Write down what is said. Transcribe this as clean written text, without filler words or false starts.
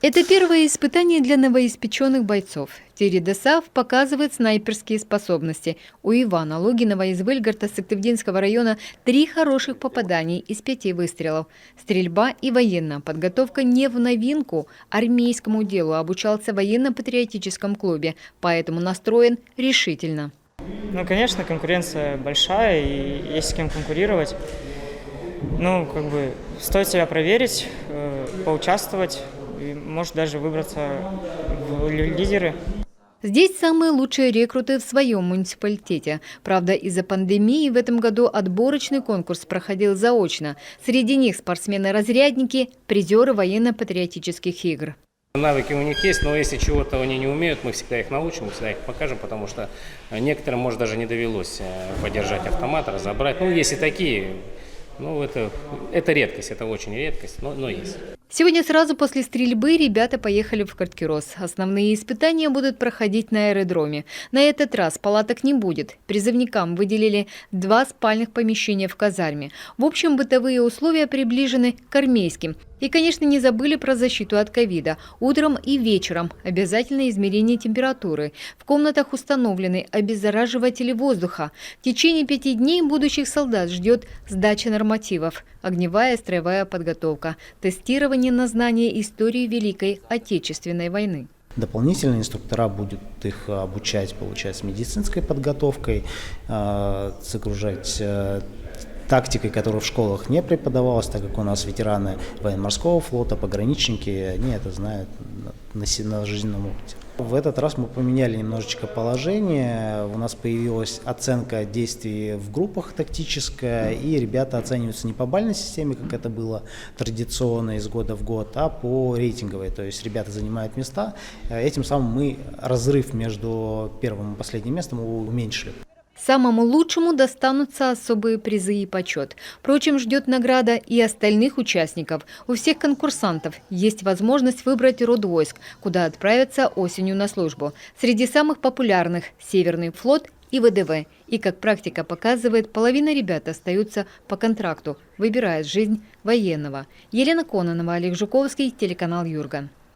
Это первое испытание для новоиспеченных бойцов. Тири Десав показывает снайперские способности. У Ивана Логинова из Выльгарта Сыктывдинского района 3 хороших попаданий из 5 выстрелов. Стрельба и военная подготовка не в новинку. Армейскому делу обучался в военно-патриотическом клубе, поэтому настроен решительно. Ну, конечно, конкуренция большая, и есть с кем конкурировать. Ну, стоит себя проверить, поучаствовать, и, может, даже выбраться в лидеры. Здесь самые лучшие рекруты в своем муниципалитете. Правда, из-за пандемии в этом году отборочный конкурс проходил заочно. Среди них спортсмены-разрядники, призеры военно-патриотических игр. Навыки у них есть, но если чего-то они не умеют, мы всегда их научим, мы всегда их покажем, потому что некоторым, может, даже не довелось подержать автомат, разобрать. Ну, есть и такие, ну, это редкость, это очень редкость, но есть. Сегодня сразу после стрельбы ребята поехали в Карткирос. Основные испытания будут проходить на аэродроме. На этот раз палаток не будет. Призывникам выделили 2 спальных помещения в казарме. В общем, бытовые условия приближены к армейским. И, конечно, не забыли про защиту от ковида. Утром и вечером обязательно измерение температуры. В комнатах установлены обеззараживатели воздуха. В течение 5 дней будущих солдат ждет сдача нормативов, огневая и строевая подготовка, тестирование на знание истории Великой Отечественной войны. Дополнительные инструктора будут их обучать, получается, медицинской подготовкой, загружать тактикой, которая в школах не преподавалась, так как у нас ветераны военно-морского флота, пограничники, они это знают на жизненном опыте. В этот раз мы поменяли немножечко положение, у нас появилась оценка действий в группах тактическая, и ребята оцениваются не по бальной системе, как это было традиционно из года в год, а по рейтинговой, то есть ребята занимают места, этим самым мы разрыв между первым и последним местом уменьшили. Самому лучшему достанутся особые призы и почет. Впрочем, ждет награда и остальных участников. У всех конкурсантов есть возможность выбрать род войск, куда отправиться осенью на службу. Среди самых популярных – Северный флот и ВДВ. И, как практика показывает, половина ребят остаются по контракту, выбирая жизнь военного. Елена Кононова, Олег Жуковский, телеканал Юрган.